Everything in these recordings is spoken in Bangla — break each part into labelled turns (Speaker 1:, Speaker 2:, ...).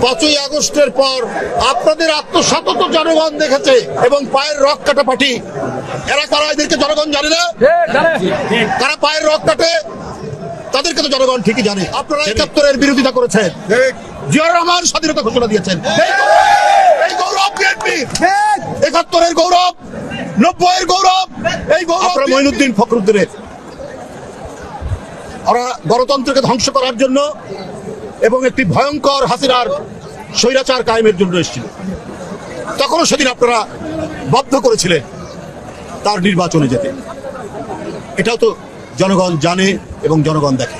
Speaker 1: 5ই আগস্টের পর আপনাদের আত্মসতত জনগণ দেখেছে এবং পায়ের রক কাটা পার্টি এরা কারা, এদেরকে জনগণ জানে না? কারা পায়ের রক কাটে তাদেরকে তো জনগণ ঠিকই জানে। আপনারা ৭১-এর বিরোধিতা করেছেন, জিয়াউর রহমান স্বাধীনতা ঘোষণা দিয়েছেন, এই গৌরব বিএনপি, ৭১-এর গৌরব, ৯০-এর গৌরব, এই গৌরব মঈনুদ্দিন ফখরুদ্দিনের। ওরা গণতন্ত্রকে ধ্বংস করার জন্য এবং একটি ভয়ঙ্কর হাসিনার স্বৈরাচার কায়েমের জন্য এসেছিল। তখনও সেদিন আপনারা বাধ্য করেছিলেন তার নির্বাচনে যেতে। এটাও তো জনগণ জানে এবং জনগণ দেখে।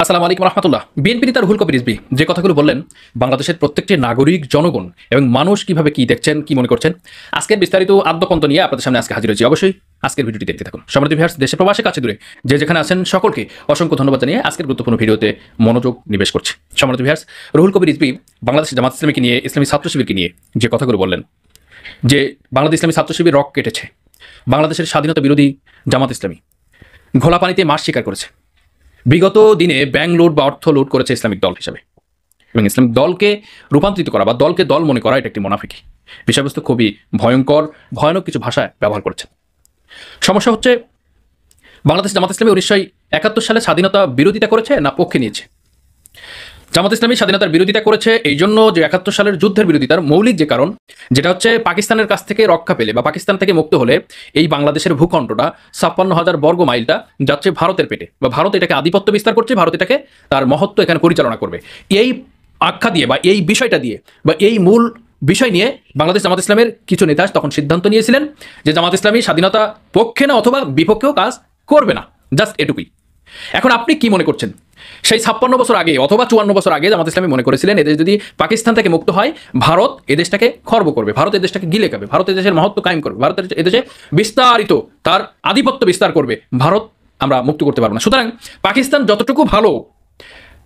Speaker 2: আসসালামু আলাইকুম রহমতুল্লাহ। বিএনপি নেতা রুহুল কবির রিজভী যে কথাগুলো বললেন, বাংলাদেশের প্রত্যেকটি নাগরিক, জনগণ এবং মানুষ কিভাবে কি দেখছেন, কি মনে করছেন, আজকের বিস্তারিত আদ্যপন্ত নিয়ে আপনাদের সামনে আজকে হাজির হয়েছি। অবশ্যই আজকের ভিডিওটি দেখতে থাকুন। সম্মানিত ভিউয়ার্স, দেশে প্রবাসে কাছে দূরে যে যেখানে আছেন সকলকে অসংখ্য ধন্যবাদ জানিয়ে আজকের গুরুত্বপূর্ণ ভিডিওতে মনোযোগ নিবেশ করছি। সম্মানিত ভিউয়ার্স, রুহুল কবির রিজভী বাংলাদেশ জামাত ইসলামীকে নিয়ে, ইসলামী ছাত্র শিবিরকে নিয়ে যে কথাগুলো বললেন, যে বাংলাদেশ ইসলামী ছাত্র শিবির রক কেটেছে, বাংলাদেশের স্বাধীনতা বিরোধী জামাত ইসলামী ঘোলা পানিতে মাছ শিকার করেছে, বিগত দিনে ব্যাংক লুট বা অর্থ লুট করেছে ইসলামিক দল হিসাবে, এবং ইসলামিক দলকে রূপান্তরিত করা বা দলকে দল মনে করা এটা একটি মুনাফিকি বিষয়বস্তু। খুবই ভয়ঙ্কর, ভয়ানক কিছু ভাষায় ব্যবহার করেছেন। সমস্যা হচ্ছে, বাংলাদেশ জামাত ইসলামী 1971 সালে স্বাধীনতা বিরোধিতা করেছে না পক্ষে নিয়েছে? জামাত ইসলামী স্বাধীনতার বিরোধিতা করেছে এই জন্য যে 71 সালের যুদ্ধের বিরোধিতার মৌলিক যে কারণ, যেটা হচ্ছে পাকিস্তানের কাছ থেকে রক্ষা পেলে বা পাকিস্তান থেকে মুক্ত হলে এই বাংলাদেশের ভূখণ্ডটা 56,000 বর্গ মাইলটা যাচ্ছে ভারতের পেটে, বা ভারত এটাকে আধিপত্য বিস্তার করছে, ভারত এটাকে তার মহত্ব এখানে পরিচালনা করবে। এই আখ্যা দিয়ে বা এই বিষয়টা দিয়ে বা এই মূল বিষয় নিয়ে বাংলাদেশ জামাত ইসলামের কিছু নেতা তখন সিদ্ধান্ত নিয়েছিলেন যে জামাত ইসলামী স্বাধীনতা পক্ষে না অথবা বিপক্ষেও কাজ করবে না, জাস্ট এটুকুই। এখন আপনি কি মনে করছেন, সেই 56 বছর আগে অথবা 54 বছর আগে জামাত ইসলামী মনে করেছিলেন এদেশ যদি পাকিস্তান থেকে মুক্ত হয়, ভারত এদেশটাকে খর্ব করবে, ভারত এদেশটাকে গিলে খাবে, ভারত এদেশের মহত্ব কায়েম করবে, ভারত এদেশে বিস্তারিত তার আধিপত্য বিস্তার করবে, ভারত আমরা মুক্ত করতে পারবো না। সুতরাং পাকিস্তান যতটুকু ভালো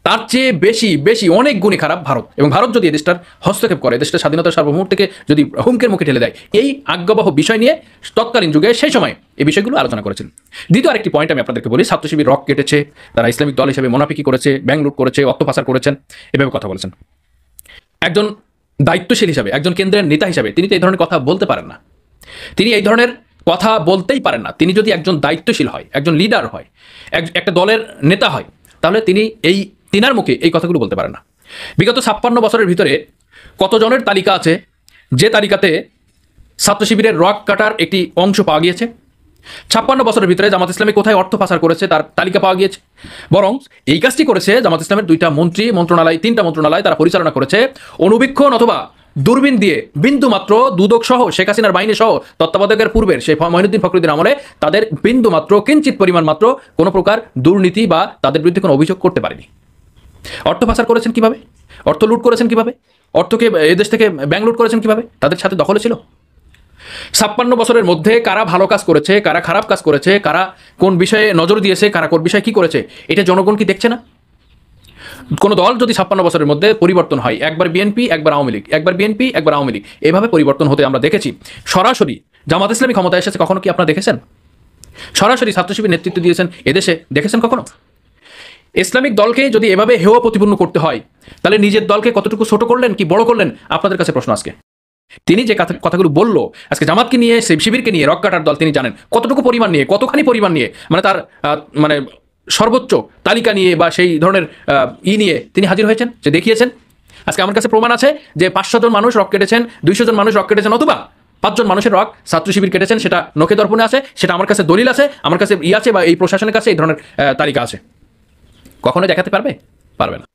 Speaker 2: তার চেয়ে বেশি বেশি অনেক গুণে খারাপ ভারত, এবং ভারত যদি এদেশটার হস্তক্ষেপ করে, দেশটার স্বাধীনতার সার্বভৌমত্বকে যদি হুমকের মুখে ঠেলে দেয়, এই আজ্ঞাবহ বিষয় নিয়ে তৎকালীন যুগে সেই সময় এই বিষয়গুলো আলোচনা করেছেন। দ্বিতীয় আরেকটি পয়েন্ট আমি আপনাদেরকে বলি, ছাত্র শিবির রক কেটেছে, তারা ইসলামিক দল হিসেবে মুনাফিকি করেছে, ব্যাংক লুট করেছে, অর্থ পাচার করেছেন, এভাবে কথা বলেছেন। একজন দায়িত্বশীল হিসাবে, একজন কেন্দ্রের নেতা হিসাবে তিনি তো এই ধরনের কথা বলতে পারেন না, তিনি এই ধরনের কথা বলতেই পারেন না। তিনি যদি একজন দায়িত্বশীল হয়, একজন লিডার হয়, একটা দলের নেতা হয়, তাহলে তিনি তিনার মুখে এই কথাগুলো বলতে পারেন না। বিগত 56 বছরের ভিতরে কতজনের তালিকা আছে যে তালিকাতে ছাত্র শিবিরের রক কাটার একটি অংশ পাওয়া গিয়েছে? 56 বছরের ভিতরে জামাত ইসলামী কোথায় অর্থ পাচার করেছে তার তালিকা পাওয়া গিয়েছে। বরং এই কাজটি করেছে জামাত ইসলামের 2টা মন্ত্রণালয়, 3টা মন্ত্রণালয় তারা পরিচালনা করেছে অনুবীক্ষণ অথবা দূরবীন দিয়ে বিন্দু মাত্র দুদক সহ শেখ হাসিনার বাহিনী সহ তত্ত্বাবধায়কের পূর্বের সেই মঈনুদ্দিন ফখরুদ্দিন আমলে তাদের বিন্দু মাত্র কিঞ্চিত পরিমাণ মাত্র কোনো প্রকার দুর্নীতি বা তাদের বিরুদ্ধে কোনো অভিযোগ করতে পারেনি। অর্থ পাচার করেছেন কিভাবে? অর্থ লুট করেছেন কিভাবে? অর্থকে এদেশ থেকে ব্যাংক লুট করেছেন কিভাবে? তাদের সাথে দখলে ছিল। 56 বছরের মধ্যে কারা ভালো কাজ করেছে, কারা খারাপ কাজ করেছে, কারা কোন বিষয়ে নজর দিয়েছে, কারা কোন বিষয়ে কি করেছে, এটা জনগণ কি দেখছে না? কোন দল যদি 56 বছরের মধ্যে পরিবর্তন হয়, একবার বিএনপি একবার আওয়ামী লীগ, একবার বিএনপি একবার আওয়ামী লীগ, এভাবে পরিবর্তন হতে আমরা দেখেছি। সরাসরি জামাত ইসলামী ক্ষমতায় এসেছে কখনো কি আপনারা দেখেছেন? সরাসরি ছাত্র শিবির নেতৃত্ব দিয়েছেন এদেশে, দেখেছেন কখনো? ইসলামিক দলকে যদি এভাবে হেয় প্রতিপন্ন করতে হয়, তাহলে নিজের দলকে কতটুকু ছোট করলেন কি বড় করলেন? আপনাদের কাছে প্রশ্ন আজকে। তিনি যে কথাগুলো বললো আজকে জামাতকে নিয়ে, শিবিরকে নিয়ে, রক কাটার দল, তিনি জানেন কতটুকু পরিমাণ নিয়ে, কতখানি পরিমাণ নিয়ে, মানে তার মানে সর্বোচ্চ তালিকা নিয়ে বা সেই ধরনের নিয়ে তিনি হাজির হয়েছেন, যে দেখিয়েছেন। আজকে আমার কাছে প্রমাণ আছে যে 500 জন মানুষ রক কেটেছেন, 200 জন মানুষ রক কেটেছেন, অথবা 5 জন মানুষের রক ছাত্র শিবির কেটেছেন, সেটা নখে দর্পণে আছে, সেটা আমার কাছে দলিল আছে, আমার কাছে আছে বা এই প্রশাসনের কাছে এই ধরনের তালিকা আছে। কখনো দেখাতে পারবে? পারবে না।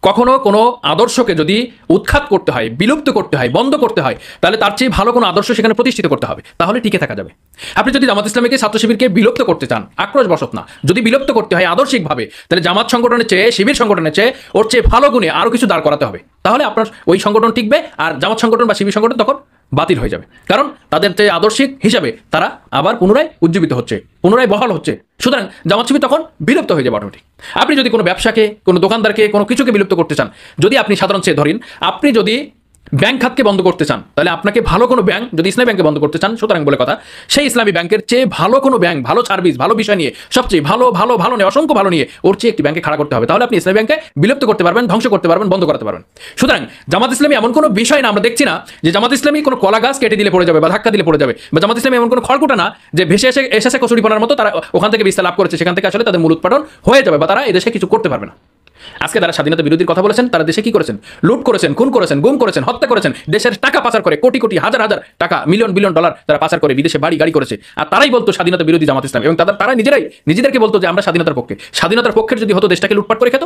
Speaker 2: কখনো কোনো আদর্শকে যদি উৎখাত করতে হয়, বিলুপ্ত করতে হয়, বন্ধ করতে হয়, তাহলে তার চেয়ে ভালো কোনো আদর্শ সেখানে প্রতিষ্ঠিত করতে হবে, তাহলে টিকে থাকা যাবে। আপনি যদি জামাত ইসলামীকে, ছাত্র শিবিরকে বিলুপ্ত করতে চান, আক্রোশ বশত না, যদি বিলুপ্ত করতে হয় আদর্শিকভাবে, তাহলে জামাত সংগঠনের চেয়ে, শিবির সংগঠনের চেয়ে ওর চেয়ে ভালো গুণে আরও কিছু দাঁড় করাতে হবে, তাহলে আপনার ওই সংগঠন টিকবে, আর জামাত সংগঠন বা শিবির সংগঠন তখন বাতিল হয়ে যাবে। কারণ তাদের যে আদর্শিক হিসাবে তারা আবার পুনরায় উজ্জীবিত হচ্ছে, পুনরায় বহাল হচ্ছে। সুতরাং জামাত শিবির তখন বিলুপ্ত হয়ে যাবে অটোমেটিক। আপনি যদি কোনো ব্যবসাকে, কোনো দোকানদারকে, কোনো কিছুকে বিলুপ্ত করতে চান, যদি আপনি সাধারণ চেয়ে ধরেন, আপনি যদি ব্যাংক খাতকে বন্ধ করতে চান, তাহলে আপনাকে ভালো কোনো ব্যাংক, যদি ইসলামী ব্যাংকে বন্ধ করতে চান সুতরাং বলে কথা, সেই ইসলামী ব্যাংকের চেয়ে ভালো কোনো ব্যাংক, ভালো সার্ভিস, ভালো বিষয় নিয়ে, সবচেয়ে ভালো ভালো ভালো নিয়ে, অসংখ্য ভালো নিয়ে ওর চেয়ে একটি ব্যাংকে খাড়া করতে হবে। তাহলে আপনি ইসলামী ব্যাংকে বিলুপ্ত করতে পারবেন, ধ্বংস করতে পারবেন, বন্ধ করতে পারবেন। সুতরাং জামাত ইসলামী এমন কোনো বিষয় না, আমরা দেখছি না যে জামাত ইসলামী কোনো কলা গাছ কেটে দিলে পড়ে যাবে বা ধাক্কা দিলে পড়ে যাবে, বা জামাত ইসলামী এমন কোনো খড়কুটা না যে ভেসে এসেছে কচুরিপানার মতো, তারা ওখান থেকে বিস্তার লাভ করেছে, সেখান থেকে আসলে তাদের মূল উৎপাদন হয়ে যাবে বা তারা এদেশে কিছু করতে পারবে না। আজকে তারা স্বাধীনতা বিরোধীর কথা বলেছেন, তারা দেশে কি করেছেন? লুট করেছেন, খুন করেছেন, গুম করেছেন, হত্যা করেছেন, দেশের টাকা পাচার করে কোটি কোটি হাজার হাজার টাকা, মিলিয়ন বিলিয়ন ডলার তারা পাচার করে বিদেশে বাড়ি গাড়ি করেছে। আর তারাই বলতো স্বাধীনতা বিরোধী জামাত ইসলাম, এবং তারা নিজেদেরকে বলতো যে আমরা স্বাধীনতার পক্ষে। স্বাধীনতার পক্ষের যদি হতো দেশটাকে লুটপাট করে খেত,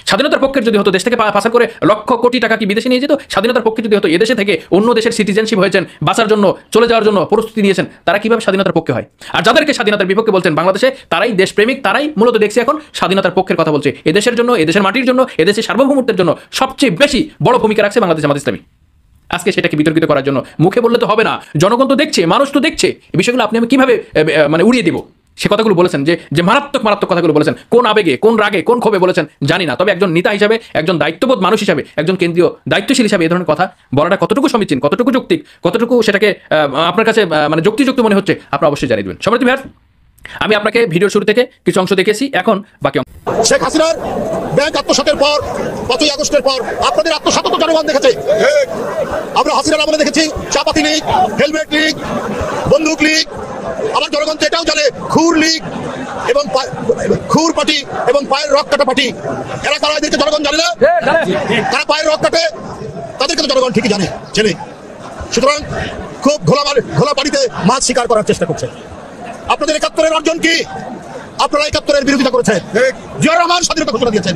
Speaker 2: স্বাধীনতার পক্ষের যদি হতো দেশটাকে পাচার করে লক্ষ কোটি টাকা কি বিদেশে নিয়ে যেত, স্বাধীনতার পক্ষে যদি হতো এদেশে থেকে অন্য দেশের সিটিজেনশিপ হয়েছেন, বাঁচার জন্য, চলে যাওয়ার জন্য প্রস্তুতি নিয়েছেন, তারা কিভাবে স্বাধীনতার পক্ষে হয়? আর যাদেরকে স্বাধীনতার বিপক্ষে বলছেন বাংলাদেশে, তারাই দেশপ্রেমিক, তারাই মূলত দেখছি এখন স্বাধীনতার পক্ষের কথা বলছে। এদেশের জন্য, এদেশের মাটির জন্য, এদেশের সার্বভৌমত্বের জন্য সবচেয়ে বেশি বড় ভূমিকা রাখছে বাংলাদেশ জামাত ইসলামী। আজকে সেটাকে বিতর্কিত করার জন্য মুখে বললে তো হবে না, জনগণ তো দেখছে, মানুষ তো দেখছে, এই বিষয়গুলো আপনি আমি কিভাবে মানে উড়িয়ে দিব? সে কথাগুলো বলেছেন যে মারাত্মক মারাত্মক কথাগুলো বলেছেন, কোন আবেগে, কোন রাগে, কোন ক্ষোভে বলেছেন জানি না। তবে একজন নেতা হিসাবে, একজন দায়িত্ববোধ মানুষ হিসাবে, একজন কেন্দ্রীয় দায়িত্বশীল হিসাবে এই ধরনের কথা বলাটা কতটুকু সমীচীন, কতটুকু যৌক্তিক, কতটুকু সেটাকে আপনার কাছে মানে যুক্তিযুক্ত মনে হচ্ছে, আপনারা অবশ্যই জানিয়ে দেবেন। সম্মানিত ভিউয়ার্স, আমি আপনাকে ভিডিওর শুরু থেকে কিছু অংশ দেখেছি, এখন বাকি অংশ।
Speaker 1: শেখ হাসিনার ব্যাংক আত্মসাতের পর 5ই আগস্টের পর আপনাদের আত্মসাত তো জনগণ দেখেছে। আমরা হাসিনার আমলে দেখেছি চাপাতি লীগ, হেলমেট লীগ, বন্দুক লীগ। আমার জনগণ তো এটাও জানে খুর লীগ এবং খুর পার্টি এবং পায়ের রক কাটা পার্টি, এরা তারা এদেরকে জনগণ জানে না। তারা পায়ের রক কাটে, তাদেরকে তো জনগণ ঠিকই জানে, চেনে। সুতরাং খুব ঘোলা পানিতে মাছ শিকার করার চেষ্টা করছে। আপনাদের 71-এর অর্জন কি? আপনারা 71-এর বিরোধিতা করেছেন, জিয়া রহমান স্বাধীনতা ঘোষণা দিয়েছেন।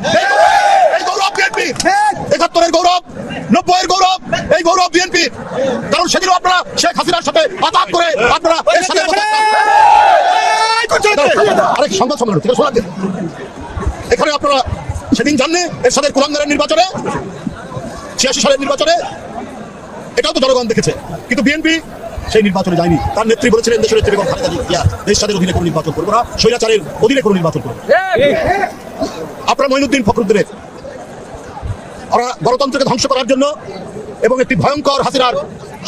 Speaker 1: এই গৌরব বিএনপি, 71-এর গৌরব, 90-এর গৌরব, এই গৌরব বিএনপি। কারণ সেদিনও আপনারা শেখ হাসিনার সাথে আঘাত করে আপনারা এর সাথে আরেক সংবাদ সম্মেলন থেকে শোনা দিন। এখানে আপনারা সেদিন জানলে এর সাথে কুলাঙ্গারের নির্বাচনে, 86 সালের নির্বাচনে, এটাও তো জনগণ দেখেছে, কিন্তু বিএনপি সেই নির্বাচনে যায়নি। তার নেত্রী বলেছিলেন দেশের নেত্রী বেগম খালেদা জিয়া দেশ স্বাধীনের অধীনে কোনো নির্বাচন করবো না, স্বৈরাচারের অধীনে কোনো নির্বাচন করবো। আপনারা মঈনুদ্দিন ফখরুদ্দিনের, ওরা গণতন্ত্রকে ধ্বংস করার জন্য এবং একটি ভয়ঙ্কর হাসিনার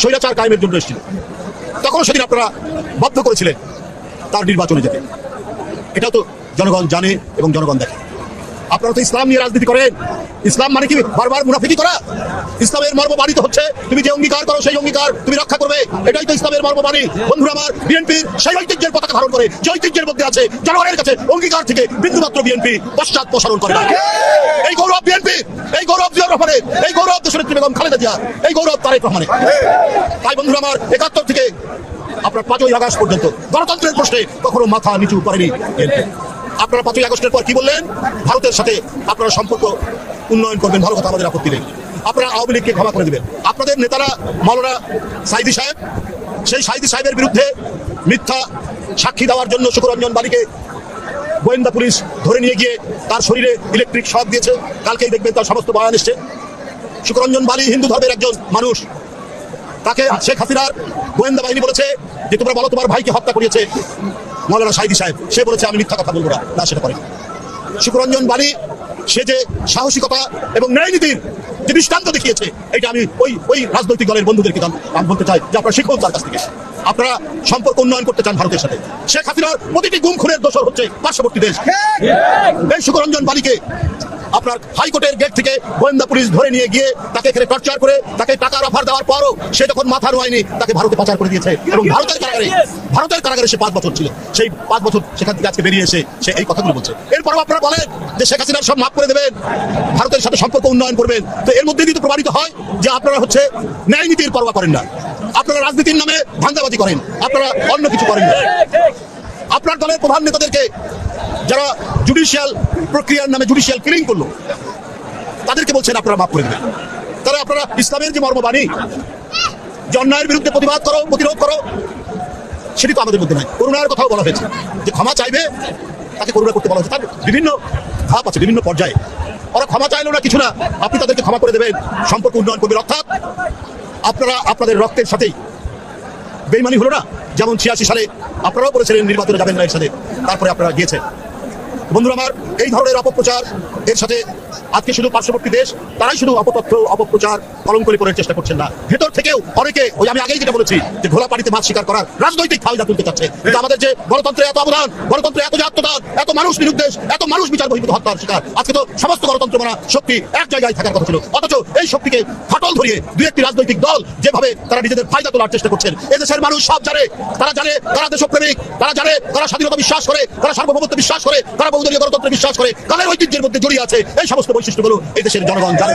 Speaker 1: স্বৈরাচার কায়েমের জন্য এসেছিল। তখন সেদিন আপনারা বাধ্য করেছিলেন তার নির্বাচনে যেতে। এটাও তো জনগণ জানে এবং জনগণ দেখে। আপনারা তো ইসলাম নিয়ে রাজনীতি করেন। ইসলাম মানে কি বারবার মুনাফিকি করা? ইসলামের মর্মবাণী তো হচ্ছে তুমি যে অঙ্গীকার করো সেই অঙ্গীকার তুমি রক্ষা করবে, এটাই তো ইসলামের মর্মবাণী। বন্ধুরা আমার, বিএনপির সেই ঐতিহ্যের পতাকা ধারণ করে, যে ঐতিহ্যের মধ্যে আছে জনগণের কাছে অঙ্গীকার থেকে বিন্দুমাত্র বিএনপি পশ্চাৎপসরণ করে না। এই গৌরব বিএনপি, এই গৌরব জিয়া রহমানের, এই গৌরব দেশের নেত্রী বেগম খালেদা জিয়া, এই গৌরব তারেক রহমানের। তাই বন্ধুরা আমার, 71 থেকে আপনার 5ই আগস্ট পর্যন্ত গণতন্ত্রের প্রশ্নে কখনো মাথা নিচু করেনি বিএনপি। আপনারা 5ই আগস্টের পর কি বললেন? ভারতের সাথে আপনারা সম্পর্ক উন্নয়ন করবেন, ভালো কথা, আমাদের আপত্তি নেই। আপনারা আওয়ামী লীগকে ক্ষমা করে দেবেন। আপনাদের নেতারা মাওলানা সাইদি সাহেব, সেই সাইদি সাহেবের বিরুদ্ধে মিথ্যা সাক্ষী দেওয়ার জন্য শুকরঞ্জন বালিকে গোয়েন্দা পুলিশ ধরে নিয়ে গিয়ে তার শরীরে ইলেকট্রিক শক দিয়েছে। কালকেই দেখবেন তার সমস্ত বয়ান এসছে। শুকরঞ্জন বালি হিন্দু ধর্মের একজন মানুষ, তাকে শেখ হাসিনার গোয়েন্দা বাহিনী বলেছে যে তোমরা বলো তোমার ভাইকে হত্যা করিয়েছে মাওলানা সাইদি সাহেব। সে বলেছে আমি মিথ্যা কথা বলবো না, সেটা করে। শুকরঞ্জন বালি সে যে সাহসিকতা এবং ন্যায় নীতির যে দৃষ্টান্ত দেখিয়েছে, এটা আমি ওই রাজনৈতিক দলের বন্ধুদেরকে আমি বলতে চাই যে আপনারা শিখুন তার কাছ থেকে। আপনারা সম্পর্ক উন্নয়ন করতে চান ভারতের সাথে। শেখ হাসিনার প্রতিটি গুম খুনের দোষর হচ্ছে পার্শ্ববর্তী দেশ। এই শুকরঞ্জন বালিকে আপনার হাইকোর্টের গেট থেকে গোয়েন্দা পুলিশ ধরে নিয়ে গিয়ে তাকে এখানে টর্চার করে তাকে টাকার অফার দেওয়ার পরও সে যখন মাথা নোয়ায়নি, তাকে ভারতে পাচার করে দিয়েছে এবং ভারতের কারাগারে সে 5 বছর ছিল। সেই 5 বছর সেখান থেকে আজকে বেরিয়ে এসে সে এই কথাগুলো বলছে। এরপরও আপনারা বলেন যে শেখ হাসিনার সব মাফ করে দেবেন, ভারতের সাথে সম্পর্ক উন্নয়ন করবেন। তো এর মধ্যে দিয়ে তো প্রমাণিত হয় যে আপনারা হচ্ছে ন্যায় নীতির পরোয়া করেন না। আপনারা রাজনীতির নামে ধান্দাবাজি করেন, আপনারা অন্য কিছু করেন না। আপনার দলের প্রধান নেতাদেরকে যারা জুডিশিয়াল প্রক্রিয়ার নামে জুডিশিয়াল কিলিং করলো, তাদেরকে বলছেন আপনারা মাফ করে দেবেন। তাহলে আপনারা ইসলামের যে মর্মবাণী, যে অন্যায়ের বিরুদ্ধে প্রতিবাদ করো, প্রতিরোধ করো, সেটি তো আমাদের মধ্যে নাই। করুণার কথাও বলা হয়েছে যে ক্ষমা চাইবে, তাকে করুণা করতে বলা হয়েছে। তার বিভিন্ন ধাপ আছে, বিভিন্ন পর্যায়ে। ওরা ক্ষমা চাইলো না কিছু না, আপনি তাদেরকে ক্ষমা করে দেবেন, সম্পর্ক উন্নয়ন করবেন। অর্থাৎ আপনারা আপনাদের রক্তের সাথেই বেইমানি হলো না। যেমন 86 সালে আপনারাও বলেছিলেন নির্বাচনে যাবেন না এর সাথে, তারপরে আপনারা গিয়েছেন। বন্ধুরা আমার, এই ধরনের অপপ্রচার এর সাথে আজকে শুধু পার্শ্ববর্তী দেশ তারাই শুধু অপতথ্য অপপ্রচার কলঙ্কলি করার চেষ্টা করছেন না, ভেতর থেকেও অনেকে ওই আমি আগেই যেটা বলেছি যে ঘোলা পানিতে মাছ শিকার করার রাজনৈতিক ফায়দা তুলতে চাচ্ছে। কিন্তু আমাদের যে গণতন্ত্রে এত অবদান, গণতন্ত্রে এত যে আত্মদান, এত মানুষ নিরুদ্দেশ, এত মানুষ বিচার বহির্ভূত হত্যার শিকার, আজকে তো সমস্ত গণতন্ত্র মানা শক্তি এক জায়গায় থাকার কথা ছিল, অথচ এই শক্তিকে ফাটল ধরিয়ে দুই একটি রাজনৈতিক দল যেভাবে তারা নিজেদের ফায়দা তোলার চেষ্টা করছেন। এদেশের মানুষ সব জানে, তারা জানে তারা দেশপ্রেমিক, তারা জানে তারা স্বাধীনতা বিশ্বাস করে, তারা সার্বভৌমত্ব বিশ্বাস করে, তারা বহুদলীয় গণতন্ত্রে বিশ্বাস করে, কালের ঐতিহ্যের মধ্যে জড়িয়ে আছে। এই সমস্ত বৈশিষ্ট্যগুলো এই দেশের জনগণ জানে।